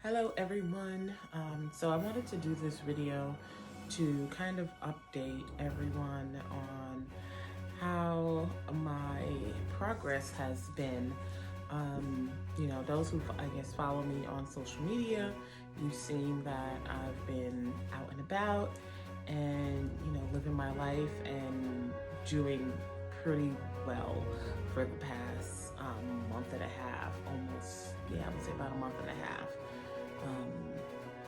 Hello everyone. So I wanted to do this video to kind of update everyone on how my progress has been. Those who I guess follow me on social media, you've seen that I've been out and about and living my life and doing pretty well for the past month and a half, almost, yeah, I would say about a month and a half.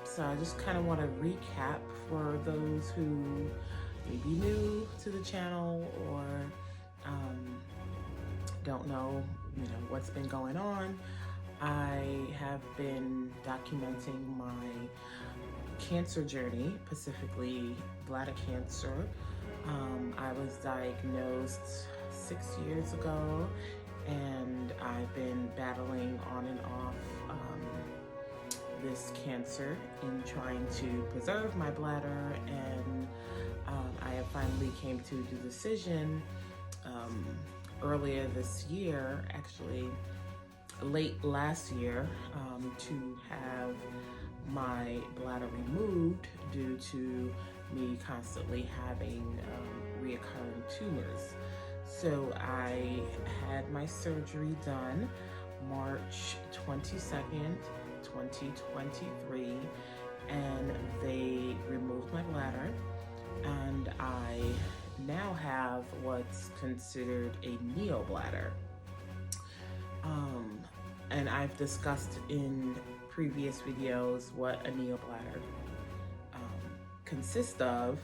So I just kind of want to recap for those who may be new to the channel or don't know, what's been going on. I have been documenting my cancer journey, specifically bladder cancer. I was diagnosed 6 years ago, and I've been battling on and off this cancer in trying to preserve my bladder, and I have finally came to the decision earlier this year, actually late last year, to have my bladder removed due to me constantly having reoccurring tumors. So I had my surgery done March 22nd, 2023, and they removed my bladder, and I now have what's considered a neobladder. And I've discussed in previous videos what a neobladder consists of,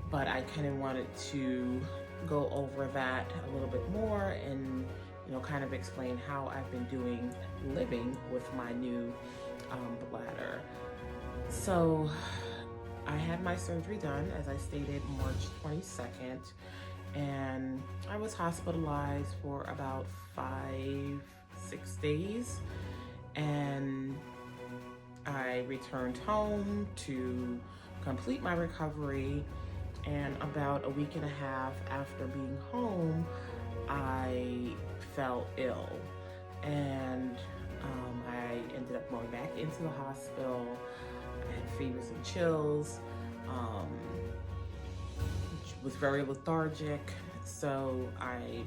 but I kind of wanted to go over that a little bit more and kind of explain how I've been doing living with my new bladder. So I had my surgery done, as I stated, March 22nd, and I was hospitalized for about 5-6 days, and I returned home to complete my recovery. And about a week and a half after being home, I fell ill, and I ended up going back into the hospital. I had fevers and chills, was very lethargic, so I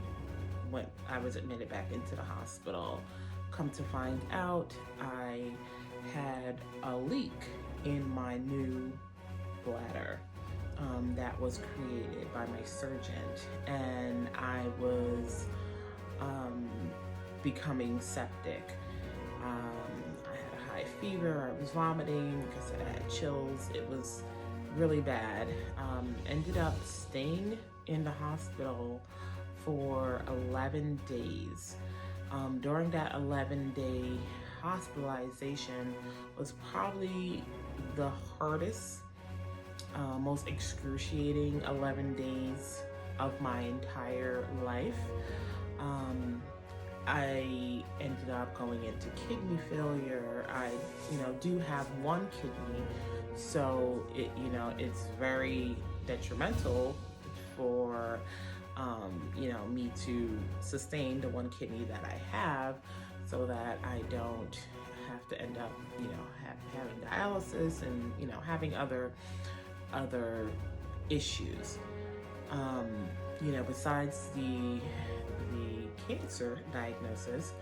was admitted back into the hospital. Come to find out, I had a leak in my new bladder that was created by my surgeon, and I was becoming septic. I had a high fever, I was vomiting because I had chills. It was really bad. Ended up staying in the hospital for 11 days. During that 11-day hospitalization was probably the hardest, most excruciating 11 days of my entire life. I ended up going into kidney failure. I, do have one kidney, so it's very detrimental for, me to sustain the one kidney that I have, so that I don't have to end up, having dialysis and, having other issues. Besides the cancer diagnosis,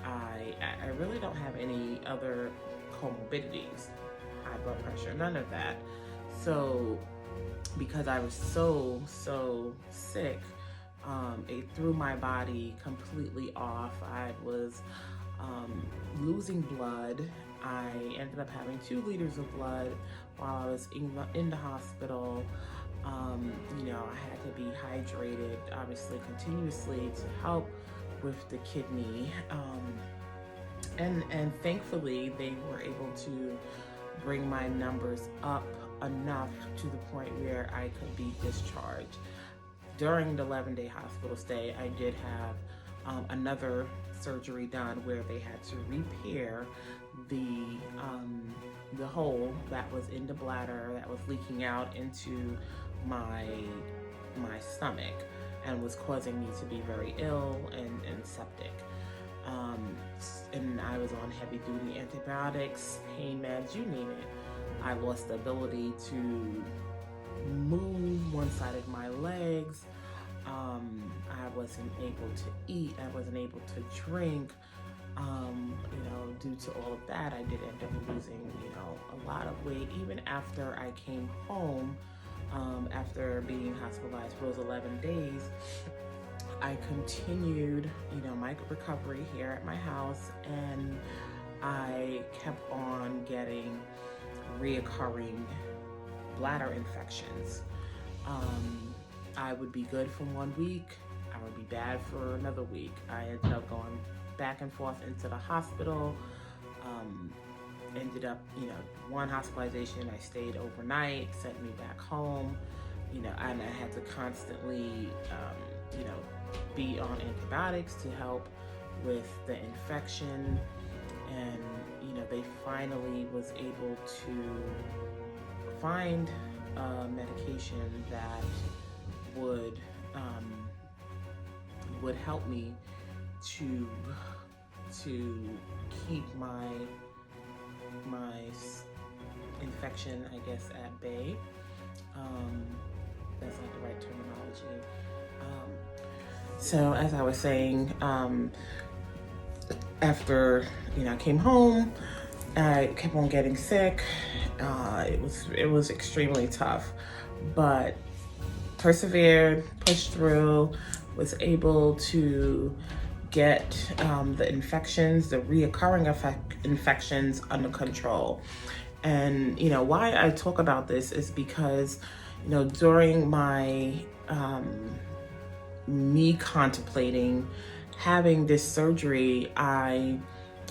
I really don't have any other comorbidities, high blood pressure, none of that. So because I was so sick, it threw my body completely off. I was losing blood. I ended up having 2 liters of blood while I was in the hospital. I had to be hydrated, obviously, continuously to help with the kidney. And thankfully, they were able to bring my numbers up enough to the point where I could be discharged. During the 11-day hospital stay, I did have another surgery done where they had to repair the hole that was in the bladder that was leaking out into my stomach and was causing me to be very ill and septic. and I was on heavy duty antibiotics, pain meds, you name it. I lost the ability to move one side of my legs. I wasn't able to eat. I wasn't able to drink. Due to all of that, I did end up losing, a lot of weight. Even after I came home, after being hospitalized for those 11 days, I continued, my recovery here at my house, and I kept on getting reoccurring bladder infections. I would be good for 1 week. I would be bad for another week. I ended up going back and forth into the hospital. Ended up, one hospitalization. I stayed overnight, sent me back home, and I had to constantly, be on antibiotics to help with the infection. And, they finally was able to find a medication that would help me to keep my infection, I guess, at bay. That's not the right terminology. So as I was saying, after I came home, I kept on getting sick. It was extremely tough, but persevered, pushed through, was able to get the infections, the reoccurring infections under control. And why I talk about this is because during my me contemplating having this surgery, I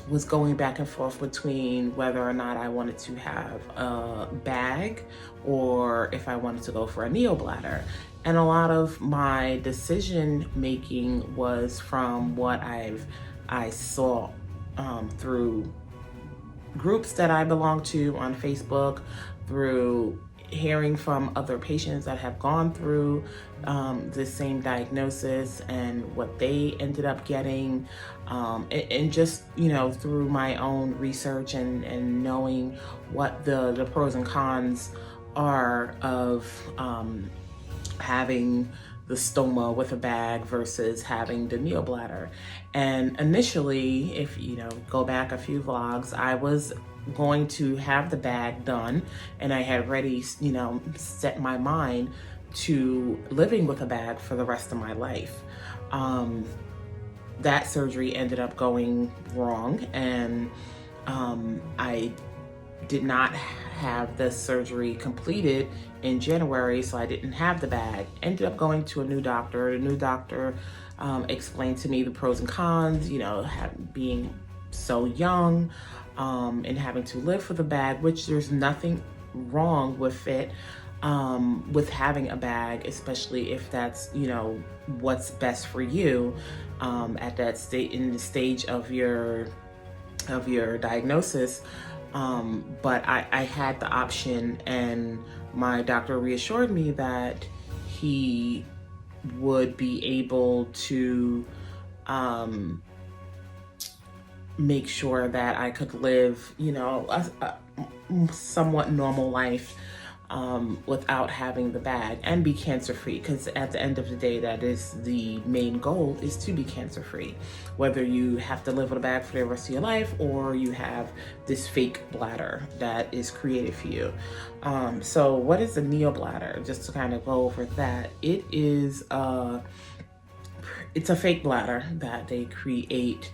was going back and forth between whether or not I wanted to have a bag or if I wanted to go for a neobladder. And a lot of my decision making was from what I saw through groups that I belong to on Facebook, through hearing from other patients that have gone through the same diagnosis and what they ended up getting, and just through my own research and knowing what the pros and cons are of having the stoma with a bag versus having the neobladder. And initially, if go back a few vlogs, I was going to have the bag done, and I had already set my mind to living with a bag for the rest of my life. That surgery ended up going wrong, and I did not have the surgery completed in January, so I didn't have the bag. Ended up going to a new doctor. The new doctor explained to me the pros and cons, being so young, and having to live for the bag, which there's nothing wrong with it, with having a bag, especially if that's, what's best for you at that state, in the stage of your diagnosis. But I had the option, and my doctor reassured me that he would be able to make sure that I could live, a somewhat normal life without having the bag, and be cancer-free, because at the end of the day, that is the main goal, is to be cancer-free, whether you have to live with a bag for the rest of your life or you have this fake bladder that is created for you. So what is a neobladder? Just to kind of go over that, it's a fake bladder that they create.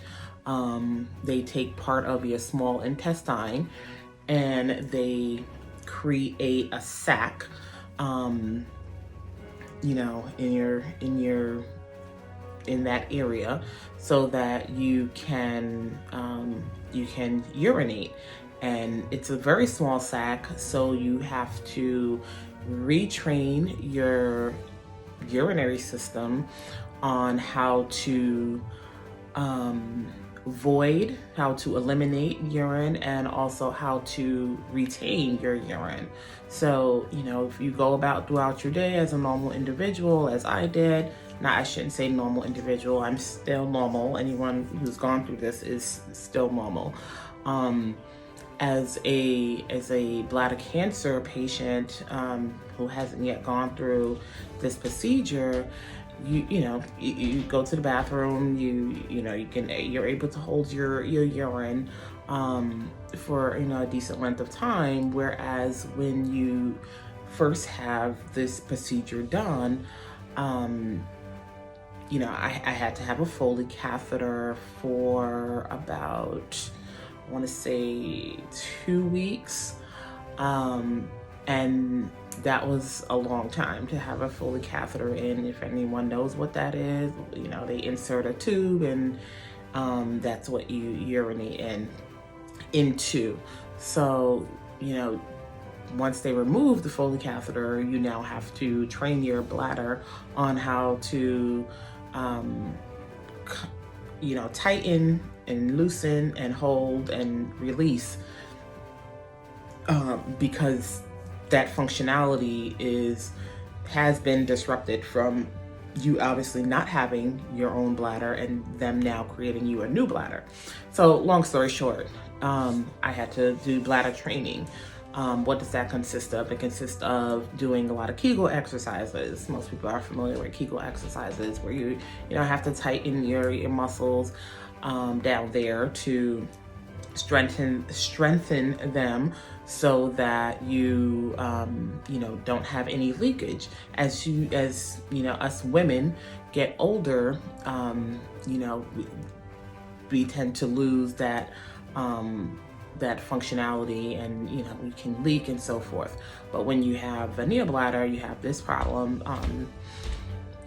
They take part of your small intestine and they create a sac, in that area, so that you can urinate. And it's a very small sac, so you have to retrain your urinary system on how to void, how to eliminate urine, and also how to retain your urine. So, if you go about throughout your day as a normal individual, as I did, I shouldn't say normal individual. I'm still normal. Anyone who's gone through this is still normal. As a bladder cancer patient who hasn't yet gone through this procedure, you go to the bathroom, you're able to hold your urine for a decent length of time, whereas when you first have this procedure done, I had to have a Foley catheter for about, I want to say 2 weeks. And that was a long time to have a Foley catheter in. If anyone knows what that is, they insert a tube and that's what you urinate into. So, once they remove the Foley catheter, you now have to train your bladder on how to, tighten and loosen and hold and release, because that functionality has been disrupted from you obviously not having your own bladder and them now creating you a new bladder. So long story short, I had to do bladder training. What does that consist of? It consists of doing a lot of Kegel exercises. Most people are familiar with Kegel exercises, where you have to tighten your muscles down there to strengthen them, so that you don't have any leakage. As us women get older, we tend to lose that functionality, and we can leak and so forth. But when you have a neobladder, you have this problem.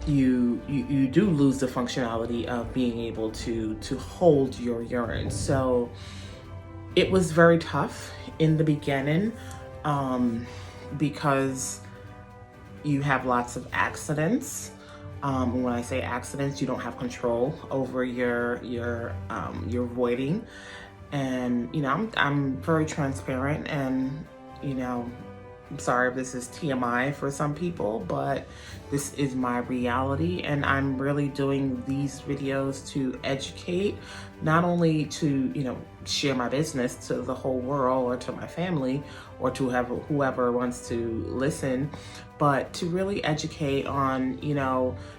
You do lose the functionality of being able to hold your urine. So it was very tough in the beginning, because you have lots of accidents. When I say accidents, you don't have control over your voiding. And I'm very transparent, and I'm sorry if this is TMI for some people, but this is my reality, and I'm really doing these videos to educate, not only to share my business to the whole world or to my family or to whoever wants to listen, but to really educate on,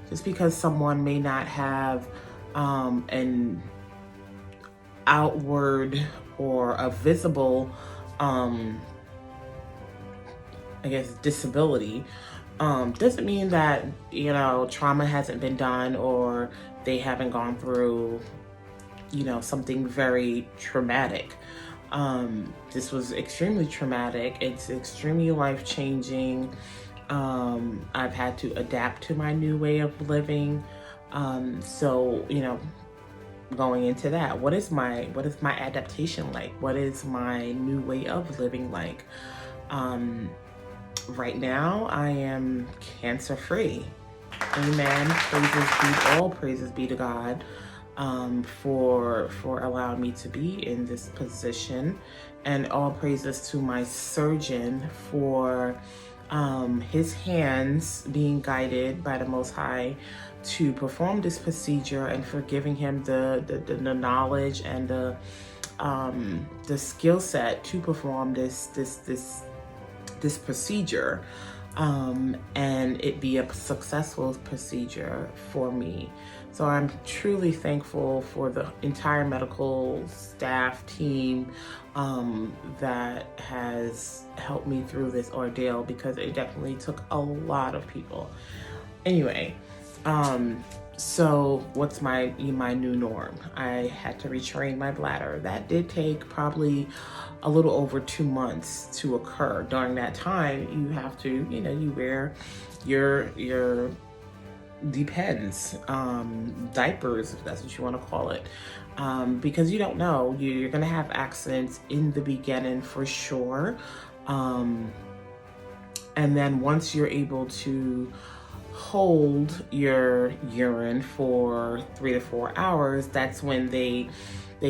just because someone may not have an outward or a visible disability, doesn't mean that trauma hasn't been done, or they haven't gone through something very traumatic. This was extremely traumatic. It's extremely life-changing. I've had to adapt to my new way of living. So going into that, what is my adaptation like? What is my new way of living like? Right now I am cancer free. Amen. All praises be to God for allowing me to be in this position, and all praises to my surgeon for his hands being guided by the Most High to perform this procedure, and for giving him the knowledge and the skill set to perform this procedure, and it be a successful procedure for me. So I'm truly thankful for the entire medical staff team that has helped me through this ordeal, because it definitely took a lot of people. Anyway, so what's my new norm? I had to retrain my bladder. That did take probably a little over 2 months to occur. During that time, you have to, you wear your depends, diapers, if that's what you want to call it, because you don't know, you're going to have accidents in the beginning for sure. And then once you're able to hold your urine for 3 to 4 hours, that's when they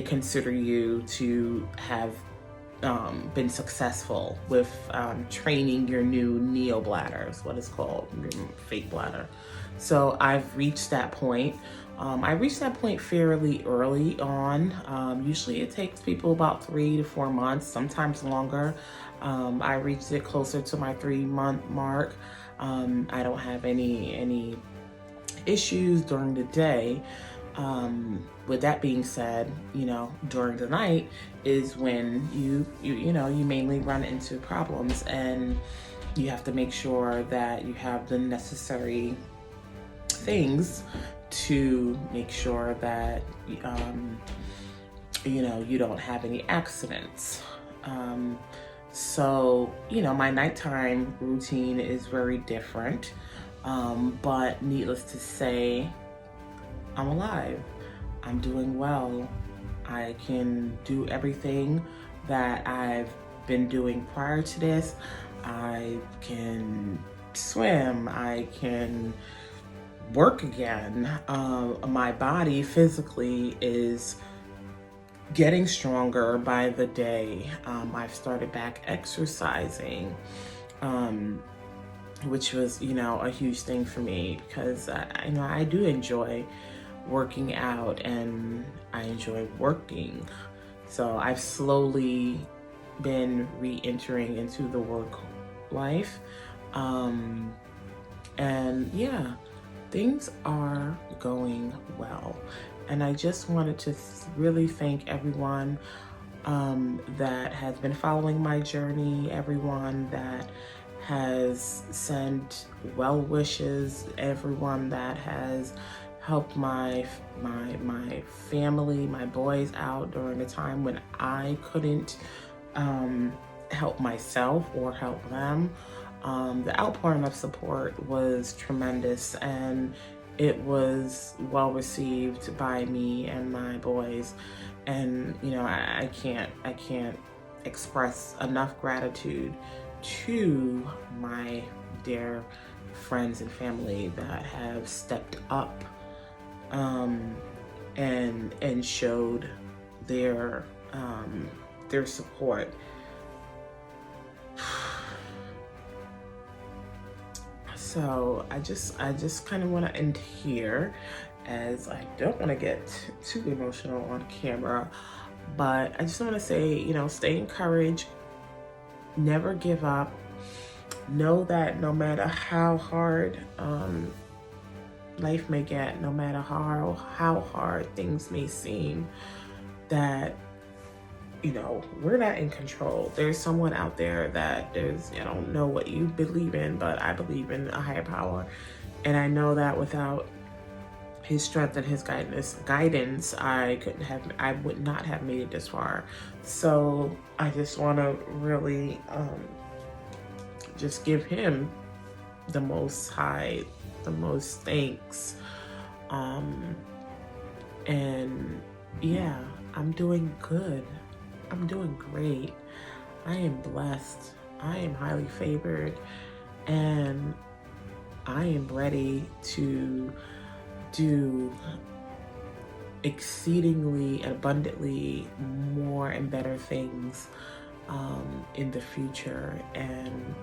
consider you to have been successful with training your new neobladder, is what it's called, your fake bladder. So I've reached that point. I reached that point fairly early on. Usually it takes people about 3 to 4 months, sometimes longer. I reached it closer to my 3-month mark. I don't have any issues during the day. With that being said, during the night is when you mainly run into problems, and you have to make sure that you have the necessary things to make sure that you don't have any accidents. So my nighttime routine is very different, but needless to say, I'm alive. I'm doing well. I can do everything that I've been doing prior to this. I can swim. I can work again. My body physically is getting stronger by the day. I've started back exercising, which was, a huge thing for me, because I do enjoy working out and I enjoy working. So I've slowly been re-entering into the work life. And yeah, things are going well. And I just wanted to really thank everyone that has been following my journey, everyone that has sent well wishes, everyone that has helped my family, my boys out during a time when I couldn't help myself or help them. The outpouring of support was tremendous, and it was well received by me and my boys. And I can't express enough gratitude to my dear friends and family that have stepped up and showed their support. So I just kind of want to end here, as I don't want to get too emotional on camera, but I just want to say, stay encouraged, never give up. Know that no matter how hard life may get, no matter how hard things may seem, that we're not in control. There's someone out there that I don't know what you believe in, but I believe in a higher power. And I know that without his strength and his guidance, I would not have made it this far. So I just want to really just give him the most high, the most thanks. And yeah, I'm doing good. I'm doing great. I am blessed. I am highly favored, and I am ready to do exceedingly abundantly more and better things in the future. And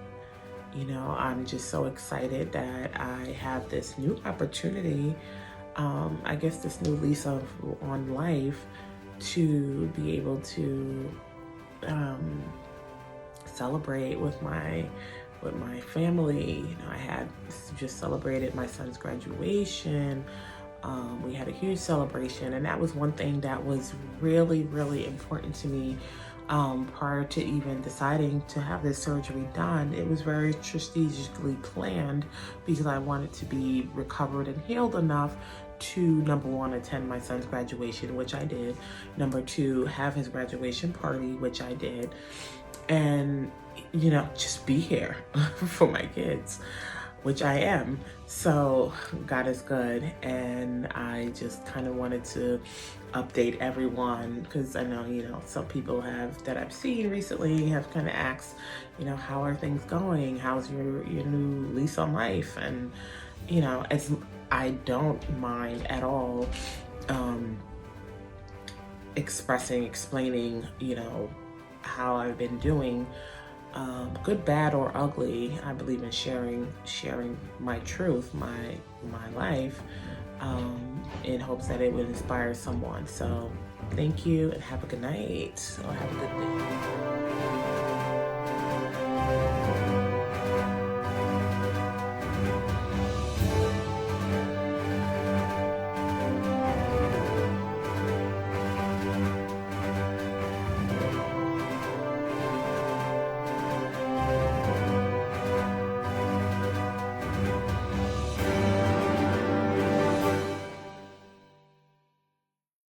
I'm just so excited that I have this new opportunity, I guess this new lease on life, to be able to celebrate with my family. I had just celebrated my son's graduation. We had a huge celebration, and that was one thing that was really, really important to me. Prior to even deciding to have this surgery done, it was very strategically planned, because I wanted to be recovered and healed enough to, number one, attend my son's graduation, which I did. Number two, have his graduation party, which I did. And, just be here for my kids, which I am. So God is good. And I just kind of wanted to update everyone, because I know, some people that I've seen recently have kind of asked, how are things going? How's your new lease on life? And, as I don't mind at all explaining, how I've been doing, good, bad, or ugly. I believe in sharing my truth, my life, in hopes that it would inspire someone. So thank you and have a good night or have a good day.